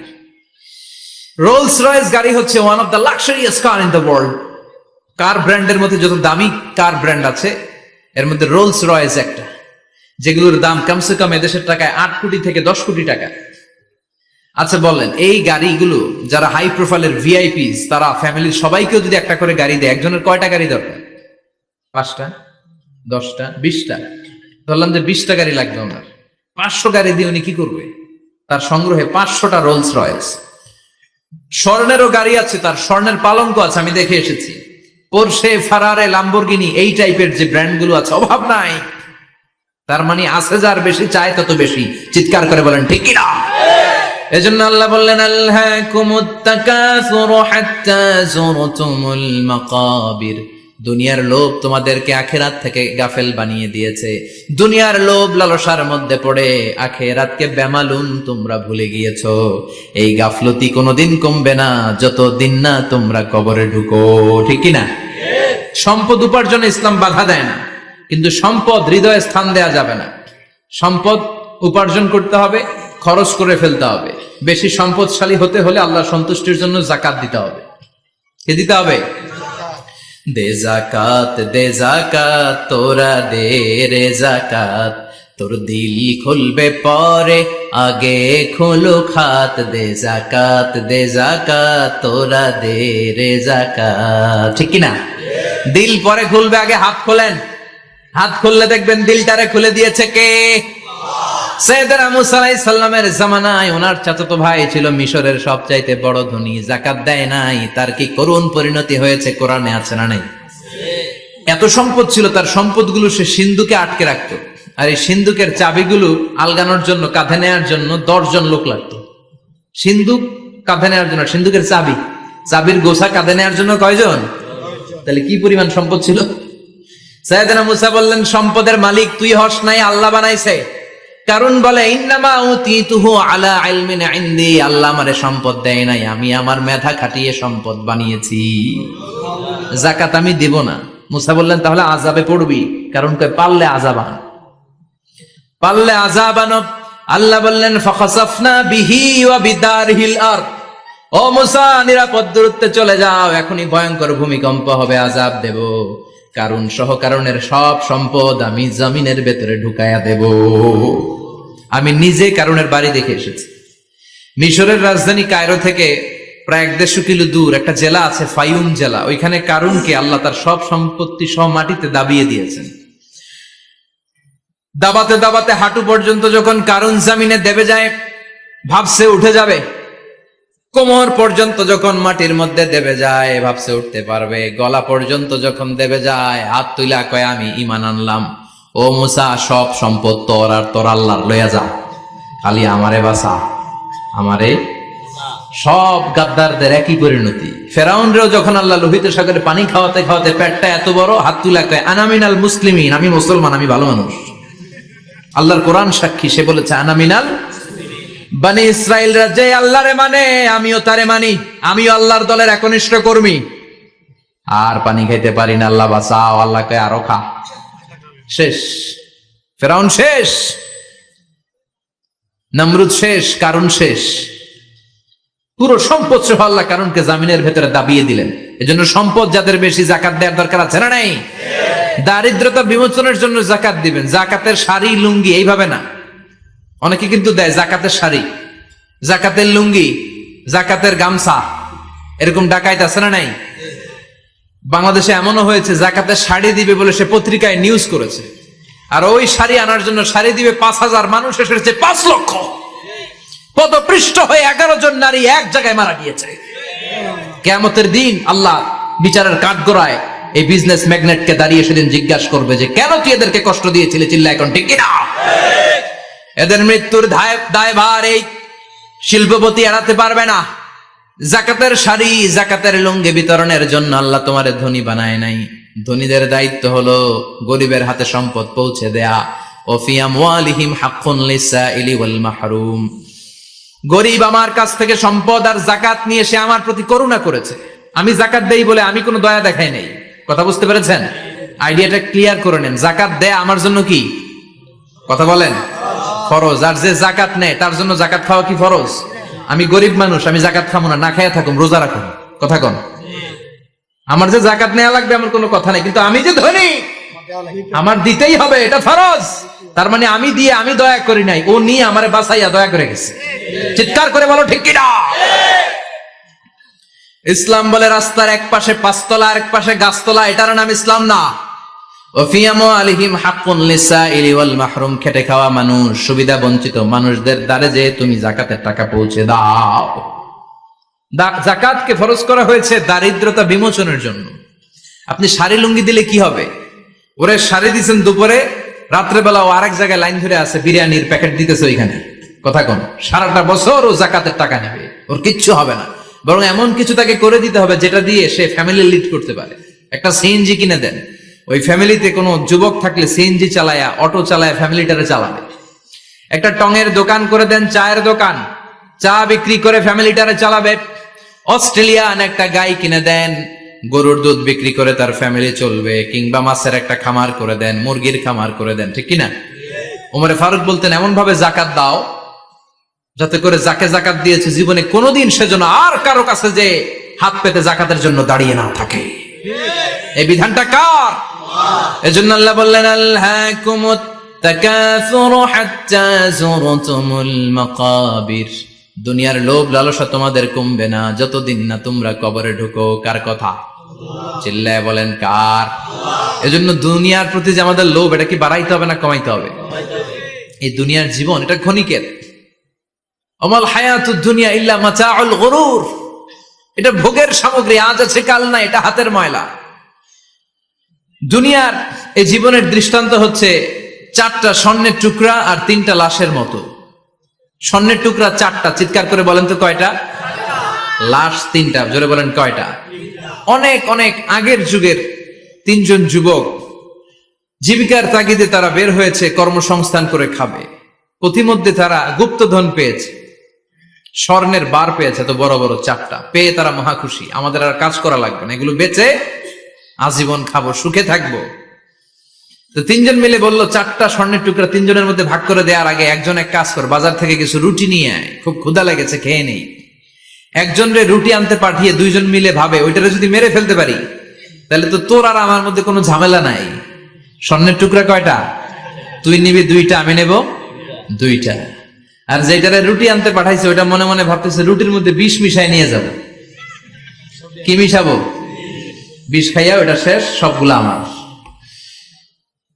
রোলস রয়েস গাড়ি হচ্ছে one of the luxurious car in the world. Car ব্র্যান্ডের মধ্যে যত দামি কার ব্র্যান্ড আছে, এর মধ্যে রোলস রয়েস একটা, যেগুলোর দাম কমসে কম এদেশের টাকায় 8 কোটি থেকে 10 কোটি টাকা। আচ্ছা বলেন, এই গাড়িগুলো যারা হাই প্রোফাইলের ভিআইপিস, তারা ফ্যামিলির সবাইকেও যদি একটা করে গাড়ি দেয়, একজনের কয়টা গাড়ি দরকার? 5টা, 10টা, 20টা। ধরলাম যে 20টা গাড়ি লাগবে ওনার। 500 গাড়ি দিয়ে উনি কি করবে? তার সংগ্রহে 500টা রোলস রয়েস। স্বর্ণেরও গাড়ি আছে, তার স্বর্ণের পালঙ্ক আছে, আমি দেখে এসেছি। পোরশে, ফারারে, লাম্বরগিনি, এই টাইপের যে ব্র্যান্ড গুলো আছে, অভাব নাই। তার মানে আছে, যার বেশি চায় তত বেশি। চিৎকার করে বলেন ঠিক কিনা? এজন্য আল্লাহ বললেন আলহাকুমুত তাকাসুরু হাত্তা যুরতুমুল মাকাবির। দুনিয়ার লোভ তোমাদেরকে আখিরাত থেকে গাফেল বানিয়ে দিয়েছে। দুনিয়ার লোভ লালসার মধ্যে পড়ে আখিরাতকে বেমালুম তোমরা ভুলে গিয়েছো। এই গাফলতি কোনোদিন কমবে না যতদিন না তোমরা কবরে ঢুকো। ঠিক কি না? সম্পদ উপার্জনে ইসলাম বাধা দেয় না, কিন্তু সম্পদ হৃদয়ে স্থান দেয়া যাবে না। সম্পদ উপার্জন করতে হবে, খরচ করে ফেলতে হবে। বেশি সম্পদশালী হতে হলে আল্লাহ সন্তুষ্টির জন্য যাকাত দিতে হবে। কে দিতে হবে? দে যাকাত, দে যাকাত, তোরা দে রে যাকাত। তোর দিল খুলবে পরে, আগে খোলো খাত। দে যাকাত, দে যাকাত, তোরা দে রে যাকাত। ঠিক কিনা? দিল পরে খুলবে, আগে হাত খোলেন। হাত খুললে দেখবেন দিলটারে খুলে দিয়েছে কে? সাইয়েদনা মুসা আলাইহিস সালামের জামানায় ওনার চাচাতো ভাই ছিল মিশরের সবচাইতে বড় ধনী, যাকাত দেয় নাই। তার কি করুণ পরিণতি হয়েছে কোরআনে আছে না নাই? এত সম্পদ ছিল, তার সম্পদগুলো সে সিন্ধুকে আটকে রাখতো। আর এই সিন্ধুকের চাবিগুলো আলগানোর জন্য, কাঁধে নেওয়ার জন্য 10 জন লোক লাগতো। সিন্ধুক কাঁধে নেওয়ার জন্য, সিন্ধুকের চাবির গোছা কাঁধে নেওয়ার জন্য কয়জন? তাহলে কি পরিমাণ সম্পদ ছিল? সাইয়েদনা মুসা বললেন, সম্পদের মালিক তুই হস নাই, আল্লাহ বানাইছে। কারণ বলে, ইন্নামা উতিতুহু আলা ইলমিন ইনদি, আল্লাহ আমারে সম্পদ দেয় নাই, আমি আমার মেধা খাটিয়ে সম্পদ বানিয়েছি। যাকাত আমি দেব না। মুসা বললেন, তাহলে আযাবে পড়বি। কারণ কয়, পারলে আযাবান, পারলে আযাবান। আল্লাহ বললেন, ফাখাসাফনা বিহি ওয়া বিদারহিল আরদ, ও মুসা নিরাপদ দূরত্বে চলে যাও, এখনই ভয়ঙ্কর ভূমিকম্প হবে, আযাব দেব। কারণ সহ কারণের সব সম্পদ আমি জমিনের ভেতরে ঢুকায়া দেব। আমি নিজে কারণের বাড়ি দেখে এসেছি। মিশরের রাজধানী কায়রো থেকে প্রায় 150 কিলো দূর একটা জেলা আছে, ফায়ুম জেলা। ওইখানে কারুনকে আল্লাহ তার সব সম্পত্তি সহ মাটিতে দাবিয়ে দিয়েছেন। দাবাতে দাবাতে হাঁটু পর্যন্ত যখন কারুন জামিনে দেবে যায়, ভাবছে উঠে যাবে। কোমর পর্যন্ত যখন মাটির মধ্যে দেবে যায়, ভাবছে উঠতে পারবে। গলা পর্যন্ত যখন দেবে যায়, হাত তুইলা কয়, আমি ঈমান আনলাম। ও মুসা, সব সম্পদ তোর আর তোর আল্লাহর, লইয়া যা, খালি আমারে বাঁচা, আমারে। সব গাদ্দারদের একই পরিণতি। ফেরাউনরেও যখন আল্লাহ লোহিত সাগরে পানি খাওয়াতে খাওয়াতে পেটটা এত বড়, হাত তুলা কয়, আনা মিনাল মুসলিমিন, আমি মুসলমান, আমি ভালো মানুষ। আল্লাহর কোরআন সাক্ষী, সে বলেছে আনা মিনাল বনি ইসরাইলরা যে আল্লাহরে মানে, আমিও তারে মানি, আমিও আল্লাহর দলের একনিষ্ঠ কর্মী। আর পানি খাইতে পারি না, আল্লাহ বাঁচাও। আল্লাহ কয়, আরো খা। শেষ, ফেরাউন শেষ, নমরুদ শেষ, কারুন শেষ। পুরো সম্পদ সহ আল্লাহ কারুনকে জামিনের ভেতরে দাবিয়ে দিলেন। এজন্য সম্পদ যাদের বেশি, যাকাত দেওয়ার দরকার আছে না নাই? দারিদ্রতা বিমোচনের জন্য যাকাত দিবেন। যাকাতের শাড়ি লুঙ্গি এইভাবে না, অনেকে কিন্তু দেয় জাকাতের শাড়ি, জাকাতের লুঙ্গি, জাকাতের গামছা, এরকম ডাকাইত আছে না নাই? বাংলাদেশে এমনও হয়েছে, জাকাতের শাড়ি দিবে বলে সে পত্রিকায় নিউজ করেছে, আর ওই শাড়ি আনার জন্য শাড়ি দিবে 5000 মানুষ এসেছে 5 লক্ষ। পদপৃষ্ট হয়ে 11 জন নারী এক জায়গায় মারা গিয়েছে। কিয়ামতের দিন আল্লাহ বিচারের কাঠগড়ায় এই বিজনেস ম্যাগনেটকে দাঁড়িয়ে সেদিন জিজ্ঞাসা করবে যে, কেন তুই এদেরকে কষ্ট দিয়েছিলি? চিল্লা এখন ঠিক কিনা? এদের মৃত্যুর দায়ভার এই শিল্পপতি এড়াতে পারবে না। যাকাতের শাড়ি, যাকাতের লুঙ্গি বিতরণের জন্য আল্লাহ তোমারে ধনী বানায় নাই। ধনীদের দায়িত্ব হলো গরিবের হাতে সম্পদ পৌঁছে দেয়া। ও ফি আমওয়ালিহিম হাক্কুন লিসাইলি ওয়াল মাহরুম। গরিব আমার কাছ থেকে সম্পদ আর যাকাত নিয়ে সে আমার প্রতি করুণা করেছে। আমি যাকাত দেই বলে আমি কোনো দয়া দেখাই নাই। কথা বুঝতে পেরেছেন? আইডিয়াটা ক্লিয়ার করে নেন। যাকাত দেয়া আমার জন্য কি? কথা বলেন, ফরজ। আর যে যাকাত নেয় তার জন্য যাকাত খাওয়া কি ফরজ? আমি গরিব মানুষ, আমি যাকাত খাবো না, না খাইয়া থাকুম, রোজা রাখুন। কথা কন, আমার যে যাকাত নেওয়া লাগবে আমার কোনো কথা নেই, কিন্তু আমি যে ধনী আমার দিতেই হবে, এটা ফরজ। তার মানে আমি দিয়ে আমি দয়া করি নাই, ও নিয়ে আমারে বাঁচাইয়া দয়া করে গেছে। চিৎকার করে বলো ঠিক কিনা? ইসলাম বলে রাস্তার এক পাশে 5 তলা আর এক পাশে গাছতলা, এটার নাম ইসলাম না। খেটে খাওয়া মানুষ, সুবিধা বঞ্চিত মানুষদের দ্বারে যে তুমি যাকাতের টাকা পৌঁছে দাও। যাকাতকে ফরজ করা হয়েছে দারিদ্রতা বিমোচনের জন্য। আপনি শাড়ি লুঙ্গি দিলে কি হবে? ওরে শাড়ি দিচ্ছেন দুপুরে, রাত্রেবেলা ও আরেক জায়গায় লাইন ধরে আছে, বিরিয়ানির প্যাকেট দিতেছে ওইখানে। কথা কোন, সারাটা বছর ও যাকাতের টাকা নেবে, ওর কিচ্ছু হবে না। বরং এমন কিছু তাকে করে দিতে হবে যেটা দিয়ে সে ফ্যামিলি লিড করতে পারে। একটা সিএনজি কিনে দেন, ওই ফ্যামিলিতে কোনো যুবক থাকলে সিএনজি চালায়া, অটো চালায়া ফ্যামিলিটারে চালাবে। একটা টঙের দোকান করে দেন, চায়ের দোকান, চা বিক্রি করে ফ্যামিলিটারে চালাবে। অস্ট্রেলিয়ান একটা গাই কিনে দেন, গরুর দুধ বিক্রি করে তার ফ্যামিলি চলবে। কিংবা মাছের একটা খামার করে দেন, মুরগির খামার করে দেন, ঠিক কিনা? ওমরে ফারুক বলতেন, এমন ভাবে যাকাত দাও যাতে করে যাকে যাকাত দিয়েছে জীবনে কোনোদিন সেজন্য আর কারো কাছে যে হাত পেতে যাকাতের জন্য দাঁড়িয়ে না থাকে। এই বিধানটা কার? এজন্য আল্লাহ বললেন, আলহাকুমুত তাকাসুরু হাত্তা যুরতুমুল মাকাবির। দুনিয়ার লোভ লালসা তোমাদের কমবে না যতদিন না তোমরা কবরে ঢুকো। কার কথা? চিল্লায় বলেন কার? এজন্য দুনিয়ার প্রতি যে আমাদের লোভ, এটা কি বাড়াইতে হবে না কমাইতে হবে? এই দুনিয়ার জীবন এটা ক্ষণিকের। অমাল হায়াতুদ দুনিয়া ইল্লা মাতাউল গুরুর, এটা ভোগের সামগ্রী, আজ আছে কাল না, এটা হাতের ময়লা। দুনিয়ার এই জীবনের দৃষ্টান্ত হচ্ছে 4টা স্বর্ণের টুকরা আর 3টা লাশের মতো। স্বর্ণের টুকরা 4টা, চিৎকার করে বলেন তো কয়টা? লাশ 3টা, জোরে বলেন কয়টা? অনেক অনেক আগের যুগের 3জন যুবক জীবিকার তাগিদে তারা বের হয়েছে কর্মসংস্থান করে খাবে। পথিমধ্যে তারা গুপ্তধন পেয়েছে, স্বর্ণের বার পেয়েছে, তো বড় বড় 4টা পেয়ে তারা মহা খুশি, আমাদের আর কাজ করা লাগবে না, এগুলো বেচে আজীবন খাবো, সুখে থাকবো। তো 3জন মিলে বললো 4টা স্বর্ণের টুকরা 3জনের মধ্যে ভাগ করে দেওয়ার আগে একজন এক কাজ কর, বাজার থেকে কিছু রুটি নিয়ে আয়, খুব ক্ষুধা লেগেছে, খেয়ে নেই। একজনের রুটি আনতে পাঠিয়ে 2জন মিলে ভাবে ওইটারে যদি মেরে ফেলতে পারি তাহলে তো তোর আর আমার মধ্যে কোনো ঝামেলা নাই। স্বর্ণের টুকরা কয়টা? তুই নিবি 2টা, আমি নেব 2টা। আর যেটারে রুটি আনতে পাঠাইছে ওইটা মনে মনে ভাবতেছে রুটির মধ্যে বিষ মিশাই নিয়ে যাব। কি মিশাবো? বিষ খাইয়া ওটা শেষ, সবগুলো আমার।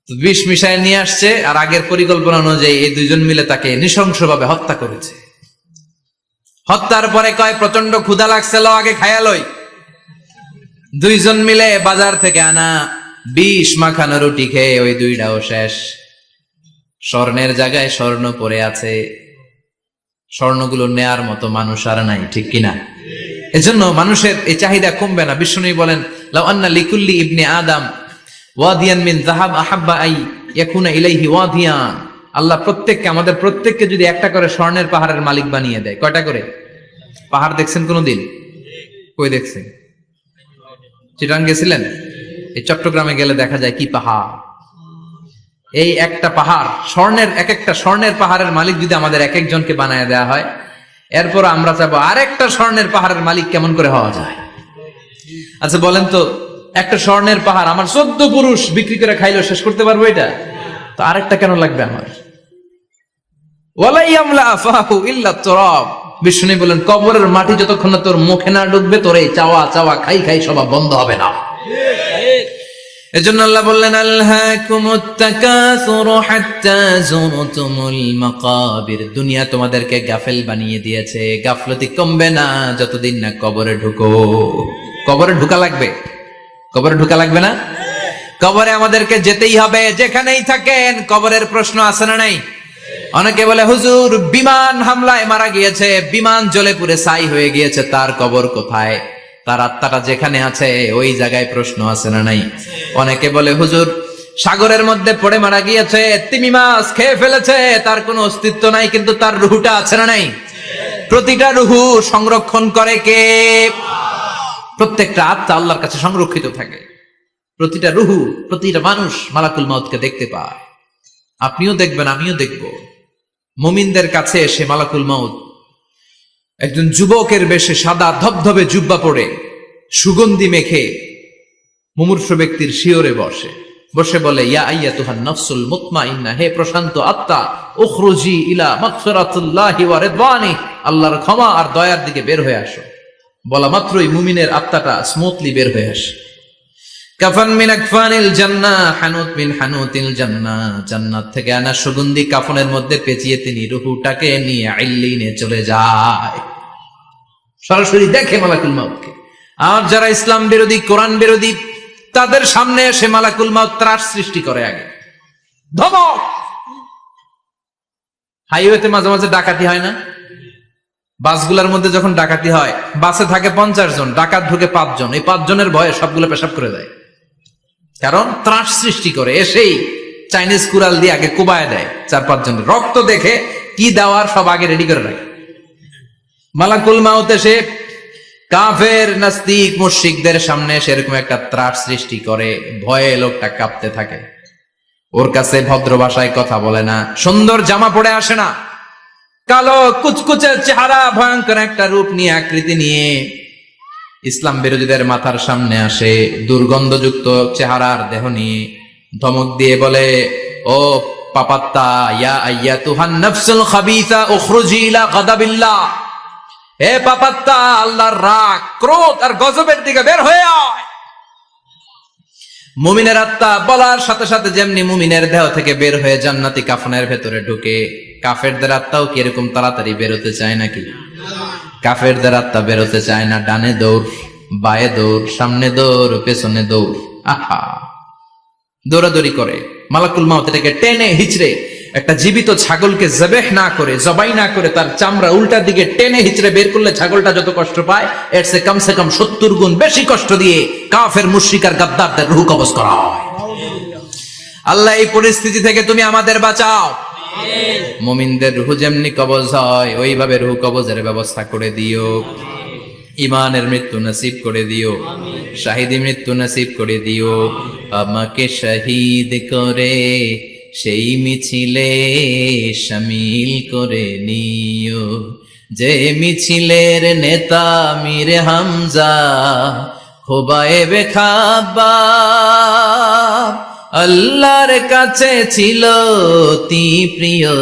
বিষ মিশায় নিয়ে আসছে, আর আগের পরিকল্পনা অনুযায়ী এই 2জন মিলে তাকে নৃশংসভাবে হত্যা করেছে। হত্যার পরে কয় প্রচন্ড ক্ষুধা লাগছে, লো আগে খাইয়া লই। 2জন মিলে বাজার থেকে আনা বিষ মাখানো রুটি খেয়ে ওই 2টাও শেষ। স্বর্ণের জায়গায় স্বর্ণ পড়ে আছে, স্বর্ণগুলো নেয়ার মতো মানুষ আর নাই, ঠিক কিনা? এজন্য মানুষের এই চাহিদা কমবে না। বিষ্ণু বলেন লাউ আন্না লিকুল্লি ইবনে আদম ওয়াদিয়ান মিন যাহাব আহাব্বা আই ইয়াকুনা ইলাইহি ওয়াদিয়ান। আল্লাহ প্রত্যেককে, আমাদের প্রত্যেককে যদি একটা করে স্বর্ণের পাহাড়ের মালিক বানিয়ে দেয়। কয়টা করে পাহাড় দেখছেন কোনদিন? কই দেখছেন? চিটাং গেছিলেন? এই চট্টগ্রামে গেলে দেখা যায় কি পাহাড়। এই একটা পাহাড় স্বর্ণের, এক একটা স্বর্ণের পাহাড়ের মালিক যদি আমাদের এক একজনকে বানায় দেওয়া হয়, এরপর আমরা চাবো আরেকটা স্বর্ণের পাহাড়ের মালিক কেমন করে হওয়া যায়। আচ্ছা বলেন তো, একটা স্বর্ণের পাহাড় আমার 14 পুরুষ বিক্রি করে খাইলেও শেষ করতে পারবো এটা? তো আরেকটা কেন লাগবে আমার? ওয়ালা ইয়ামলা আফাহু ইল্লা তুরাব। বিষ্ণু বলেন কবরের মাটি যতক্ষণ না তোর মুখে না ঢুকবে, তোর এই চাওয়া চাওয়া খাই খাই সব বন্ধ হবে না। এজন্য আল্লাহ বললেন আলহাকুমুত তাকাসুরু হাত্তা যুরতুমুল মাকাবির। দুনিয়া তোমাদেরকে গাফেল বানিয়ে দিয়েছে, গাফলতি কমবে না যতদিন না কবরে ঢুকো। কবরে ঢুকা লাগবে, কবরে ঢুকা লাগবে না? কবরে আমাদেরকে যেতেই হবে, যেখানেই থাকেন। কবরের প্রশ্ন আছে না নাই? অনেকে বলে হুজুর বিমান হামলায় মারা গিয়েছে, বিমান জ্বলে পুড়ে ছাই হয়ে গিয়েছে, তার কবর কোথায়? তার আত্মাটা যেখানে আছে ওই জায়গায় প্রশ্ন আছে না নাই? অনেকে বলে হুজুর সাগরের মধ্যে পড়ে মারা গিয়েছে, তিমি মাছ খেয়ে ফেলেছে, তার কোনো অস্তিত্ব নাই, কিন্তু তার রুহুটা আছে না নাই? প্রতিটা রুহু সংরক্ষণ করে কে? প্রত্যেকটা আত্মা আল্লাহর কাছে সংরক্ষিত থাকে। প্রতিটা রুহু, প্রতিটা মানুষ মালাকুল মাউতকে দেখতে পায়। আপনিও দেখবেন, আমিও দেখব। মুমিনদের কাছে এসে মালাকুল মাউত একজন যুবকের বেশে সাদা ধবধবে জুব্বা পরে সুগন্ধি মেখে মুমূর্ষু ব্যক্তির শিয়রে বসে বসে বলে ইয়া আইয়াতুহান নাফসুল মুতমাইন্না, হে প্রশান্ত আত্মা, উখরুজি ইলা মাগফিরাতুল্লাহি ওয়া রিদওয়ানি, আল্লাহর ক্ষমা আর দয়ার দিকে বের হয়ে আসো। বলা মাত্রই মুমিনের আত্মাটা স্মুথলি বের হয়ে আসে। কাফান মিন আকফানিল জান্নাহ, হানুত মিন হানুতিল জান্নাহ, জান্নাত থেকে আনা সুগন্ধি কাফনের মধ্যে পেঁচিয়ে তিনি রূহটাকে নিয়ে ইল্লিনে চলে যায়। সরাসরি দেখে মালাকুল মাউতকে। আর যারা ইসলাম বিরোধী, কোরআন বিরোধী, তাদের সামনে এসে মালাকুল মাউত ত্রাস সৃষ্টি করে। আগে ধমক। হাইওয়েতে মাঝে মাঝে ডাকাতি হয় না? বাসগুলোর মধ্যে যখন ডাকাতি হয়, বাসে থাকে 50 জন, ডাকাত ঢুকে 5 জন, এই 5 জনের ভয়ে সবগুলো পেশাব করে দেয়। কারণ ত্রাস সৃষ্টি করে। এসেই চাইনিজ কুড়াল দিয়ে আগে কুবায় দেয় 4-5 জনের। রক্ত দেখে কি দেওয়ার সব আগে রেডি করে রাখে। মালাকুল মাউত এসে কাফের নাস্তিক মুশরিকদের সামনে সেরকম একটা ত্রাস সৃষ্টি করে, ভয়ে লোকটা কাঁপতে থাকে। ওর কাছে ভদ্র ভাষায় কথা বলে না, সুন্দর জামা পরে আসে না, কালো কুচকুচে চেহারা, ভয়ঙ্কর একটা রূপ নিয়ে, আকৃতি নিয়ে ইসলাম বিরোধীদের মাথার সামনে আসে, দুর্গন্ধযুক্ত চেহারার দেহ নিয়ে ধমক দিয়ে বলে, ও পাপাত্তা, ইয়া আইয়াতুহান নাফসুল খাবিসা উখরুজি ইলা গাদাবিল্লাহ, হে পাপাত্তা, আল্লাহর রাগ, ক্রোধ আর গজবের দিকে বের হয়ে আয়। মুমিনের আত্মা বলার সাথে সাথে যেমনি মুমিনের দেহ থেকে বের হয়ে জান্নাতি কাফনের ভেতরে ঢুকে, কাফেরদের আত্মাও কি এরকম তাড়াতাড়ি বেরোতে চায় নাকি? কাফেরদের আত্মা বেরোতে চায় না। ডানে দৌড়, বায়ে দৌড়, সামনে দৌড়, পেছনে দৌড়, আহা দৌড়াদৌড়ি করে। মালাকুল মাউত এটাকে টেনে হিচড়ে, একটা জীবিত ছাগলকে জবেহ না করে, জবাই না করে, তার চামড়া উল্টা দিকে টেনে হিচড়ে বের করলে ছাগলটা যত কষ্ট পায়, এর সে কমসে কম 70 গুণ বেশি কষ্ট দিয়ে কাফের মুশরিক আর গাদ্দারদের রূহ কবজ করা হয়। আল্লাহ এই পরিস্থিতি থেকে তুমি আমাদের বাঁচাও। মুমিনদের রূহ যেমনি কবজ হয় ওইভাবে রূহ কবজের ব্যবস্থা করে দিও। ইমানের মৃত্যু নসিব করে দিও, শাহিদি মৃত্যু নসিব করে দিও। আমাকে শহীদ করে সেই মিছিলে শামিল করে নিও, যে মিছিলের নেতা মীর হামজা খোবায়েবে খাব্বাব, আল্লাহর কাছে ছিল অতি প্রিয়,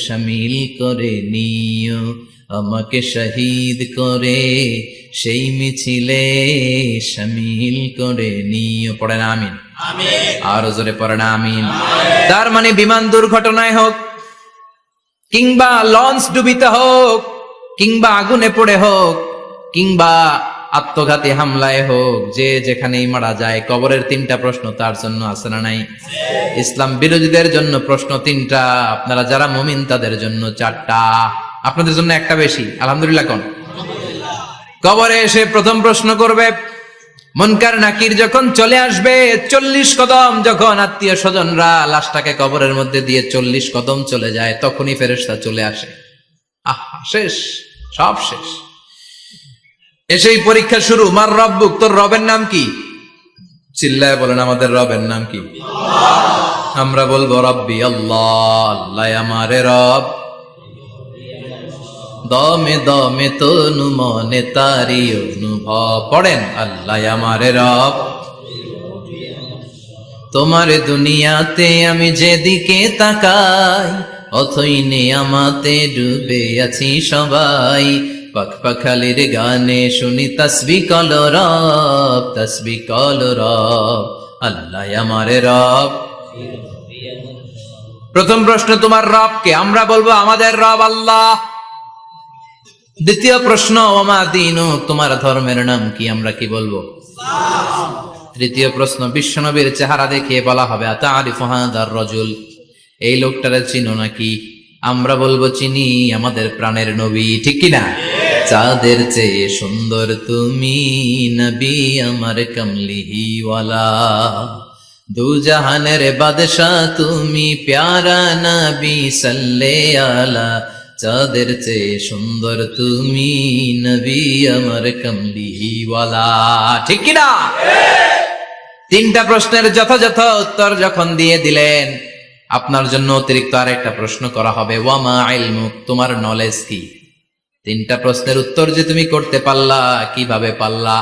শামিল করে নিও। আমাকে শহীদ করে সেই মিছিলে শামিল করে নিও। পড়েন আমিন। আর জোরে পড়েন আমিন। তার মানে বিমান দুর্ঘটনায় হোক, কিংবা লঞ্চ ডুবিতে হোক, কিংবা আগুনে পড়ে হোক, কিংবা আত্মঘাতী হামলায় হোক, যে যেখানেই মারা যায়, কবরের 3টা প্রশ্ন তার জন্য আছে না নাই? ইসলাম বিরোধীদের জন্য প্রশ্ন 3টা, আপনারা যারা মুমিন তাদের জন্য 4টা, আপনাদের জন্য একটা বেশি। আলহামদুলিল্লাহ কোন? কবরে এসে প্রথম প্রশ্ন করবে, মুনকার নাকির যখন চলে আসবে, 40 কদম যখন আত্মীয় স্বজনরা লাশটাকে কবরের মধ্যে দিয়ে 40 কদম চলে যায়, তখনই ফেরেশতা চলে আসে। আহা, শেষ, সব শেষ। এসেই পরীক্ষা শুরু। মার রব্বুক, তোর রবের নাম কি? চিল্লায় বলেন, আমাদের রবের নাম কি? আমরা বলবো রব্বি আল্লাহ, আল্লাহ আমারে রব। দমে দমে তনু মনে তারি অনুভব। পড়েন, আল্লাহ আমারে রব। তোমার দুনিয়াতে আমি যেদিকে তাকাই, অথই নিয়ামতে ডুবে আছি সবাই। পাখ পাখালির গানে শুনি তসবিহ কল রব, তসবিহ কল রব, আল্লাহ আমারে রব। প্রথম প্রশ্ন, তোমার রব কে? আমরা বলবো আমাদের রব আল্লাহ। দ্বিতীয় প্রশ্ন, ওমা দীনু, তোমার ধর্মের নাম কি? আমরা কি বলবো? তৃতীয় প্রশ্ন, বিশ্বনবীর চেহারা দেখিয়ে বলা হবে আতারিফু হাদার রাজুল, এই লোকটারে চিনো নাকি? আমরা বলবো চিনি, আমাদের প্রাণের নবী, ঠিক কিনা? চাঁদের চেয়ে সুন্দর তুমি নবী আমার কমলিহিওয়ালা, দু জাহানের বাদশাহ তুমি প্যারা নবী সাল্লে আলা, চাঁদের চেয়ে সুন্দর তুমি নবী আমার কমলিওয়ালা, ঠিক কিনা? 3টা প্রশ্নের যথাযথ উত্তর যখন দিয়ে দিলেন, আপনার জন্য অতিরিক্ত আরেকটা প্রশ্ন করা হবে, ওয়ামা ইলমুক, তোমার নলেজ কি? 3টা প্রশ্নের উত্তর যে তুমি করতে পারলা, কিভাবে পারলা,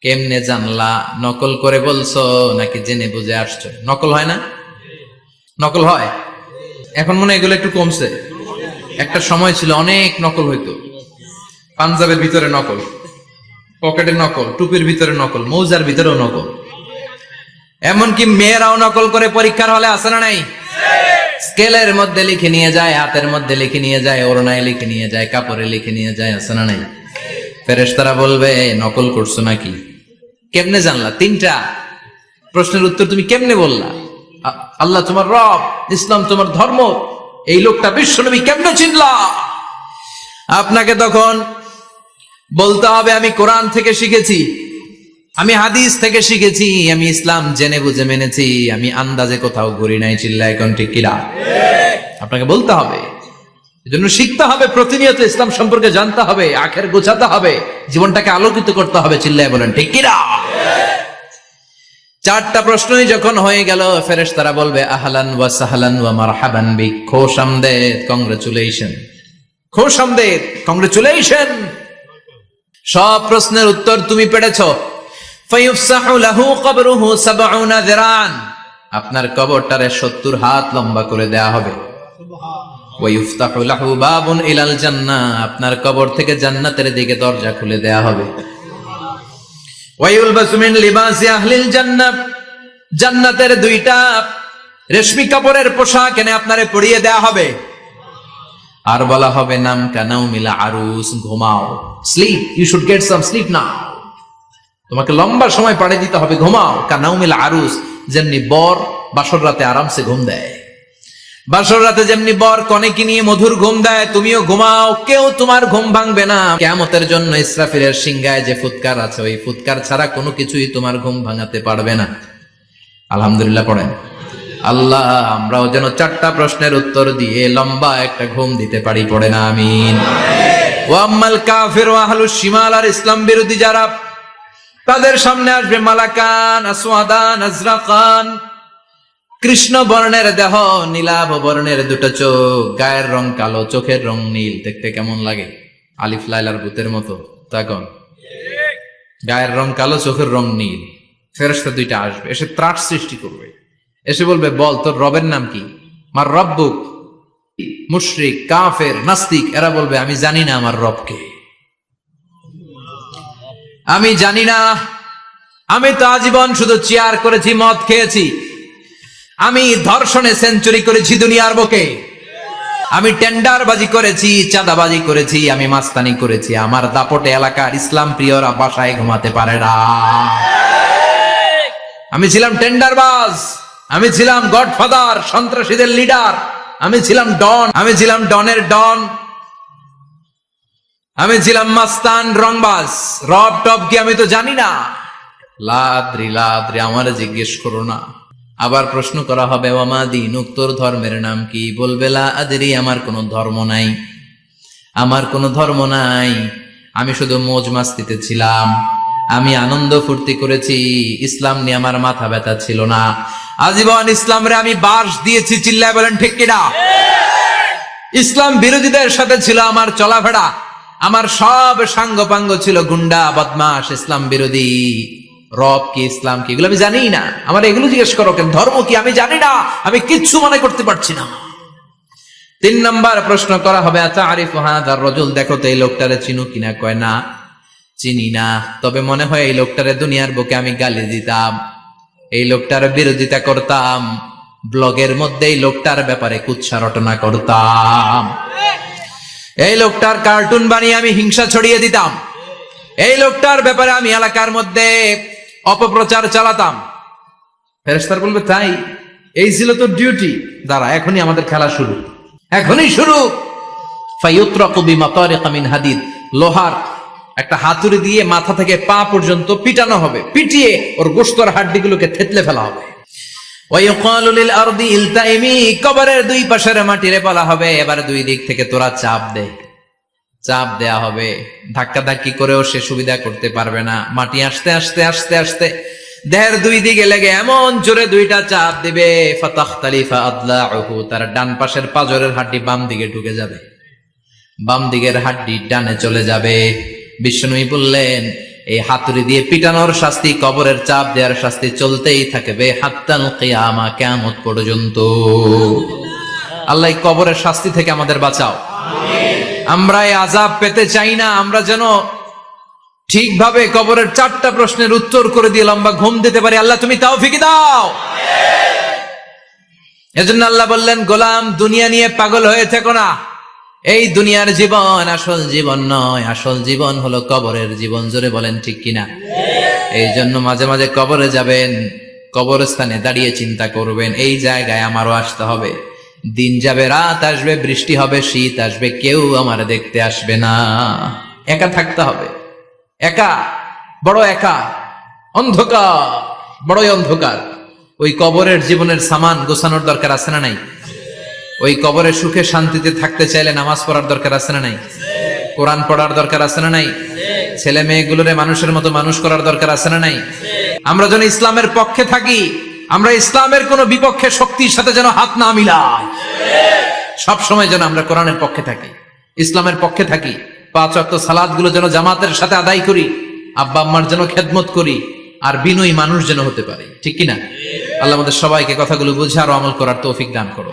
কেমনে জানলা? নকল করে বলছো নাকি জেনে বুঝে আসছো? নকল হয় না? নকল হয়। এখন মনে হয় এগুলো একটু কমছে। একটা সময় ছিল অনেক নকল হইতো। পাঞ্জাবের ভিতরে নকল, পকেটের নকল, টুপির ভিতরে নকল, মৌজার ভিতরেও নকল, এমনকি মেয়েরাও নকল করে পরীক্ষার হলে আসে না নাই? স্কেলের মধ্যে লিখে নিয়ে যায়, হাতের মধ্যে লিখে নিয়ে যায়, ওড়নায় লিখে নিয়ে যায়, কাপড়ে লিখে নিয়ে যায়, আসে না নাই? ফেরেশতারা বলবে নকল করছো নাকি? কেমনে জানলা? 3টা প্রশ্নের উত্তর তুমি কেমনে বললা? আল্লাহ তোমার রব, ইসলাম তোমার ধর্ম, এই লোকটা বিশ্বনবী, কেমনে চিনলা? আপনাকে তখন বলতে হবে আমি কোরআন থেকে শিখেছি, আমি হাদিস থেকে শিখেছি, আমি ইসলাম জেনে বুঝে মেনেছি, আমি আন্দাজে কোথাও ঘুরি নাই। চিল্লা এখন ঠিক কিনা? আপনাকে বলতে হবে, এজন্য শিখতে হবে, প্রতিনিয়ত ইসলাম সম্পর্কে জানতে হবে, আখের গোছাতে হবে, জীবনটাকে আলোকিত করতে হবে। চিল্লায় বলেন ঠিক কিনা? 4টা প্রশ্নই যখন হয়ে গেল, ফেরেশতারা বলবে আহলান ওয়া সাহলান ওয়া মারহাবান বিক, খোশামদেদ, কংগ্রেচুলেশন, খোশামদেদ, কংগ্রেচুলেশন, সব প্রশ্নের উত্তর তুমি পেরেছো। ফায়ুফসাহু লাহু কবরুহু 70 যিরান, আপনার কবরটারে 70 হাত লম্বা করে দেয়া হবে। ওয়া ইফতাহু লাহু বাবুন ইলাল জান্নাহ, আপনার কবর থেকে জান্নাতের দিকে দরজা খুলে দেয়া হবে। ওয়া ইউলবাসু মিন লিবাসি আহলিল জান্নাহ, জান্নাতের দুইটা রেশমি কাপড়ের পোশাক এনে আপনারে পরিয়ে দেয়া হবে, আর বলা হবে নাম কানাউমিল আরুস, ঘুমাও, sleep, you should get some sleep now. তোমাকে লম্বা সময় পাড়ি দিতে হবে, ঘুমাও। কানাউমিল আরুস, যেমনি বর বাসর রাতে আরামসে ঘুম দেয়, বাসর রাতে যেমনি বর কনেকে নিয়ে মধুর ঘুম দেয়, তুমিও ঘুমাও, কেউ তোমার ঘুম ভাঙবে না। কিয়ামতের জন্য ইসরাফিলের সিংহায় যে ফুৎকার আছে, ওই ফুৎকার ছাড়া কোনো কিছুই তোমার ঘুম ভাঙাতে পারবে না। আলহামদুলিল্লাহ পড়েন। আল্লাহ আমরাও যেন 4টা প্রশ্নের উত্তর দিয়ে লম্বা একটা ঘুম দিতে পারি, পড়ে না আমিন। ওয়া আম্মাল কাফির ওয়া আহলুশ শিমাল, আর ইসলাম বিরোধী যারা, তাদের সামনে আসবে মালাকান আসওয়াদান আজরাকান, কৃষ্ণ বর্ণের দেহ, নীলাভ বর্ণের দুটো চোখ, গায়ের রং কালো, চোখের রং নীল। দেখতে কেমন লাগে? আলিফ লাইলার ভূতের মতো। তখন গায়ের রং কালো, চোখের রং নীল। ফেরেশতা দুইটা আসবে, এসে ত্রাস সৃষ্টি করবে, এসে বলবে, বল তোর রবের নাম কি? মার রব্বুক। মুশরিক, কাফের, নাস্তিক এরা বলবে, আমি জানি না আমার রবকে, আমি জানি না, আমি তো আজীবন শুধু চেয়ার করেছি, মদ খেয়েছি, আমি ধর্ষণে সেঞ্চুরি করেছি দুনিয়ার বুকে, আমি টেন্ডারবাজি করেছি, চাঁদাবাজি করেছি, আমি মাস্তানি করেছি, আমার দাপটে এলাকার ইসলাম প্রিয়রা বাসায় ঘুমাতে পারে না। আমি ছিলাম টেন্ডারবাজ, আমি ছিলাম গডফাদার, সন্ত্রাসীদের লিডার, আমি ছিলাম ডন, আমি ছিলাম ডনের ডন, আমি ছিলাম মাস্তান, রংবাজ, রব টপ কি আমি তো জানি না। লাদ্রি লাদ্রি, আমার জিজ্ঞেস করো না। আবার প্রশ্ন করা হবে, ওয়ামা দীনুক, তোর ধর্মের নাম কি? বলবে লা আদরি, আমার কোনো ধর্ম নাই, আমার কোনো ধর্ম নাই, আমি শুধু মৌজ মাস্তিতে ছিলাম, আমি আনন্দ ফুর্তি করেছি, ইসলাম নিয়ে আমার মাথা ব্যথা ছিল না, আজীবন ইসলামরে আমি বাস দিয়েছি। চিল্লায় বলেন ঠিক কিনা? ইসলাম বিরোধীদের সাথে ছিল আমার চলাফেরা, আমার সব সাঙ্গপাঙ্গ ছিল গুন্ডা, বদমাশ, ইসলাম বিরোধী। রব কি, ইসলাম কি, এগুলো আমি জানি না। আমার এগুলো জিজ্ঞেস করো কেন? ধর্ম কি আমি জানি না, আমি কিচ্ছু মনে করতে পারছি না। 3 নাম্বার প্রশ্ন করা হবে, আচ্ছা আরিফু হাযার রাজুল, দেখো তো এই লোকটারে চিনো কিনা? কয় না, চিনি না, তবে মনে হয় এই লোকটারে দুনিয়ার বুকে আমি গালি দিতাম, এই লোকটার বিরোধিতা করতাম, ব্লগের মধ্যে এই লোকটার ব্যাপারে কুৎসা রটনা করতাম, এই লোকটার কার্টুন বানিয়ে আমি হিংসা ছড়িয়ে দিতাম, এই লোকটার ব্যাপারে আমি এলাকার মধ্যে অপপ্রচার চালাতাম। ফেরেশতারা বলবে, তাই? এই ছিল তোর ডিউটি? দাঁড়া, এখনই আমাদের খেলা শুরু, এখনই শুরু। ফায়ুতরাকু বিমাতারিকা মিন হাদিদ, লোহার একটা হাতুড়ি দিয়ে মাথা থেকে পা পর্যন্ত পিটানো হবে, পিটিয়ে ওর গোশতর হাড্ডিগুলোকে থেতলে ফেলা হবে। ওয়ায়ুকালু লিল আরদি ইলতাইমি, কবরের 2 পাশের মাটিরে বলা হবে, এবার 2 দিক থেকে তোরা চাপ দে। চাপ দেয়া হবে, ধাক্কা ধাক্কি করেও সে সুবিধা করতে পারবে না। মাটি আস্তে আস্তে আস্তে আস্তে দেহের 2 দিকে লেগে এমন জোরে 2টা চাপ দিবে, ফাতাখতালিফা আদলাউহু, তার ডান পাশের পাজরের হাড্ডি বাম দিকে ঢুকে যাবে, বাম দিকের হাড্ডি ডানে চলে যাবে। বিষ্ণুই বললেন, এই হাতুড়ি দিয়ে পিটানোর শাস্তি, কবরের চাপ দেওয়ার শাস্তি চলতেই থাকবে হাত্তাল কিয়ামা, কিয়ামত পর্যন্ত। আল্লাহ কবরের শাস্তি থেকে আমাদের বাঁচাও। আমরা এই আযাব পেতে চাই না, আমরা যেন ঠিকভাবে কবরের 4টা প্রশ্নের উত্তর করে দিয়ে লম্বা ঘুম দিতে পারি। আল্লাহ তুমি তৌফিক দাও। এজন্য আল্লাহ বললেন, গোলাম দুনিয়া নিয়ে পাগল হয়ে থেকো না, এই দুনিয়ার জীবন আসল জীবন নয়, আসল জীবন হলো কবরের জীবন। জোরে বলেন ঠিক কিনা? এই জন্য মাঝে মাঝে কবরে যাবেন, কবরস্থানে দাঁড়িয়ে চিন্তা করবেন, এই জায়গায় আমারও আসতে হবে। দিন যাবে, রাত আসবে, বৃষ্টি হবে, শীত আসবে, কেউ আমার দেখতে আসবে না, একা থাকতে হবে, একা, বড় একা, অন্ধকার, বড়ই অন্ধকার। ওই কবরের জীবনের সামান গোছানোর দরকার আছে না নাই? ওই কবরে সুখে শান্তিতে থাকতে চাইলে নামাজ পড়ার দরকার আছে না নাই? কোরআন পড়ার দরকার আছে না নাই? ছেলে মেয়েগুলোরে মানুষের মতো মানুষ করার দরকার আছে না নাই? আমরা যেন ইসলামের পক্ষে থাকি, আমরা ইসলামের কোন বিপক্ষে শক্তির সাথে যেন হাত না মিলাই, সব সময় যেন আমরা কোরআনের পক্ষে থাকি, ইসলামের পক্ষে থাকি। 5 ওয়াক্ত সালাত গুলো যেন জামাতের সাথে আদায় করি, আব্বা আম্মার যেন খেদমত করি, আর বিনয়ী মানুষ যেন হতে পারে। ঠিক কিনা? আল্লাহ আমাদের সবাইকে কথাগুলো বুঝে আর আমল করার তৌফিক দান করো।